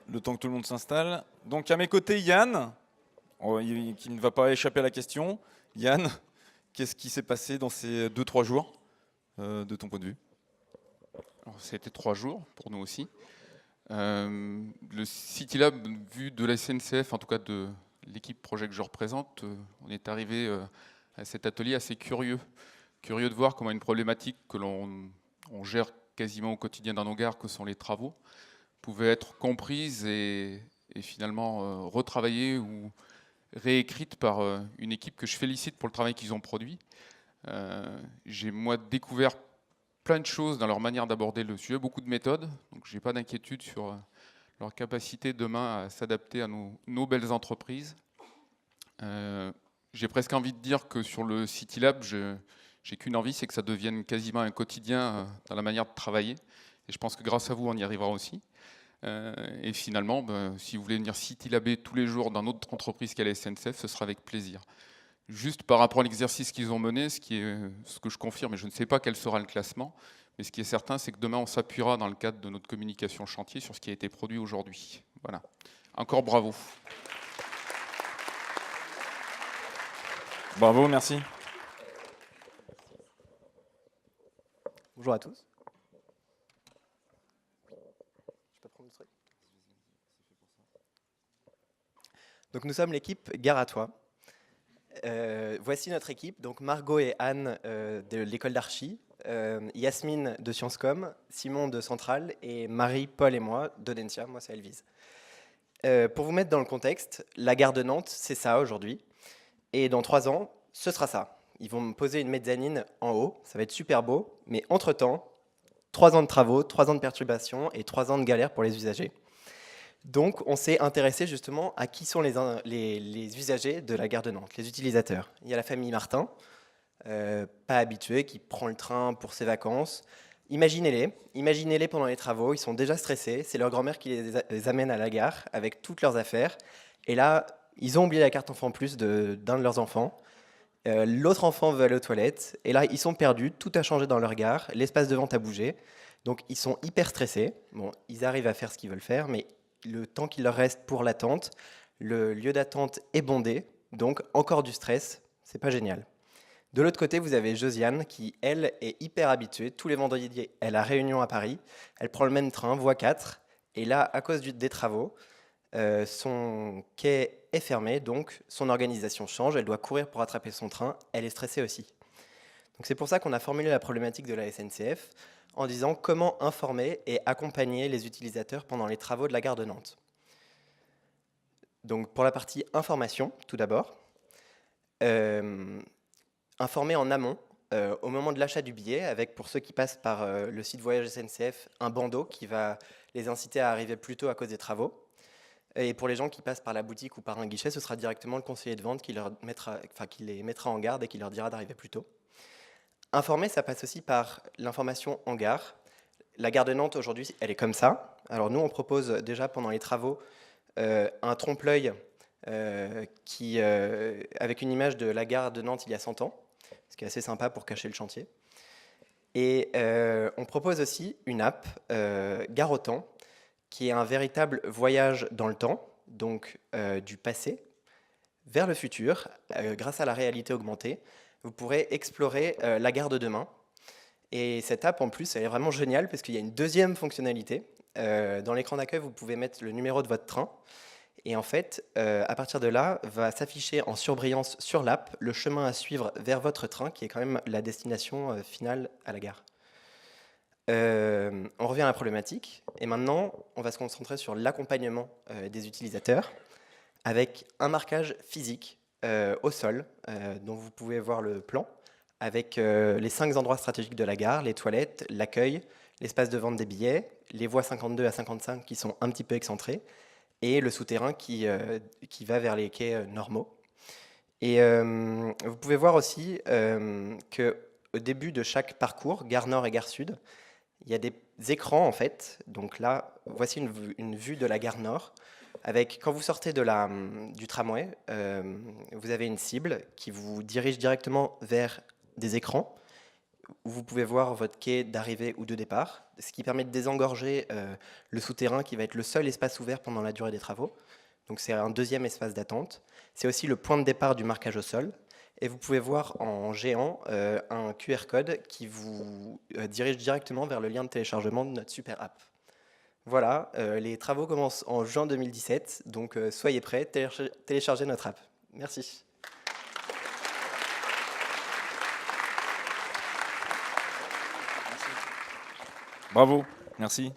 le temps que tout le monde s'installe. Donc à mes côtés, Yann, qui ne va pas échapper à la question. Yann, qu'est-ce qui s'est passé dans ces 2-3 jours, de ton point de vue? Alors, ça a été 3 jours pour nous aussi. Le CityLab, vu de la SNCF, en tout cas de l'équipe projet que je représente, on est arrivé à cet atelier assez curieux. Curieux de voir comment une problématique que on gère quasiment au quotidien dans nos gares, que sont les travaux, pouvait être comprise et finalement retravaillée ou réécrite par une équipe que je félicite pour le travail qu'ils ont produit. J'ai moi découvert plein de choses dans leur manière d'aborder le sujet, beaucoup de méthodes, donc j'ai pas d'inquiétude sur leur capacité demain à s'adapter à nos belles entreprises. J'ai presque envie de dire que sur le CityLab, j'ai qu'une envie, c'est que ça devienne quasiment un quotidien dans la manière de travailler. Et je pense que grâce à vous, on y arrivera aussi. Et finalement, si vous voulez venir CityLaber tous les jours dans notre entreprise qu'est la SNCF, ce sera avec plaisir. Juste par rapport à l'exercice qu'ils ont mené, ce que je confirme, et je ne sais pas quel sera le classement, mais ce qui est certain, c'est que demain, on s'appuiera dans le cadre de notre communication chantier sur ce qui a été produit aujourd'hui. Voilà. Encore bravo. Bravo, merci. Bonjour à tous. Je peux prendre le truc. Donc nous sommes l'équipe Gare à toi. Voici notre équipe, donc Margot et Anne de l'école d'archi, Yasmine de Sciences Com, Simon de Centrale et Marie, Paul et moi d'Audencia, moi c'est Elvise. Pour vous mettre dans le contexte, la gare de Nantes, c'est ça aujourd'hui. Et dans 3 ans, ce sera ça. Ils vont me poser une mezzanine en haut, ça va être super beau, mais entre-temps, 3 ans de travaux, 3 ans de perturbations et 3 ans de galère pour les usagers. Donc, on s'est intéressé justement à qui sont les usagers de la gare de Nantes, les utilisateurs. Il y a la famille Martin, pas habituée, qui prend le train pour ses vacances. Imaginez-les pendant les travaux, ils sont déjà stressés, c'est leur grand-mère qui les amène à la gare avec toutes leurs affaires. Et là, ils ont oublié la carte enfant plus d'un de leurs enfants. L'autre enfant veut aller aux toilettes, et là, ils sont perdus, tout a changé dans leur gare, l'espace de vente a bougé. Donc, ils sont hyper stressés. Bon, ils arrivent à faire ce qu'ils veulent faire, mais le temps qu'il leur reste pour l'attente, le lieu d'attente est bondé, donc encore du stress, c'est pas génial. De l'autre côté, vous avez Josiane qui, elle, est hyper habituée. Tous les vendredis, elle a réunion à Paris, elle prend le même train, voie 4, et là, à cause des travaux, son quai est fermé, donc son organisation change, elle doit courir pour attraper son train, elle est stressée aussi. Donc c'est pour ça qu'on a formulé la problématique de la SNCF, en disant comment informer et accompagner les utilisateurs pendant les travaux de la gare de Nantes. Donc pour la partie information, tout d'abord, informer en amont, au moment de l'achat du billet, avec pour ceux qui passent par le site Voyage SNCF, un bandeau qui va les inciter à arriver plus tôt à cause des travaux. Et pour les gens qui passent par la boutique ou par un guichet, ce sera directement le conseiller de vente qui les mettra en garde et qui leur dira d'arriver plus tôt. Informer, ça passe aussi par l'information en gare. La gare de Nantes, aujourd'hui, elle est comme ça. Alors nous, on propose déjà pendant les travaux un trompe-l'œil avec une image de la gare de Nantes il y a 100 ans, ce qui est assez sympa pour cacher le chantier. Et on propose aussi une app, Gare au temps, qui est un véritable voyage dans le temps, donc du passé vers le futur, grâce à la réalité augmentée. Vous pourrez explorer la gare de demain. Et cette app, en plus, elle est vraiment géniale parce qu'il y a une deuxième fonctionnalité. Dans l'écran d'accueil, vous pouvez mettre le numéro de votre train. Et en fait, à partir de là, va s'afficher en surbrillance sur l'app le chemin à suivre vers votre train, qui est quand même la destination finale à la gare. On revient à la problématique. Et maintenant, on va se concentrer sur l'accompagnement des utilisateurs avec un marquage physique au sol, dont vous pouvez voir le plan, avec les 5 endroits stratégiques de la gare, les toilettes, l'accueil, l'espace de vente des billets, les voies 52 à 55 qui sont un petit peu excentrées, et le souterrain qui va vers les quais normaux. Et vous pouvez voir aussi qu'au début de chaque parcours, gare Nord et gare Sud, il y a des écrans en fait. Donc là, voici une vue de la gare Nord. Avec, quand vous sortez du tramway, vous avez une cible qui vous dirige directement vers des écrans. où vous pouvez voir votre quai d'arrivée ou de départ, ce qui permet de désengorger le souterrain qui va être le seul espace ouvert pendant la durée des travaux. Donc c'est un deuxième espace d'attente. C'est aussi le point de départ du marquage au sol. Et vous pouvez voir en géant un QR code qui vous dirige directement vers le lien de téléchargement de notre super app. Voilà, les travaux commencent en juin 2017, donc soyez prêts, téléchargez notre app. Merci. Bravo, merci.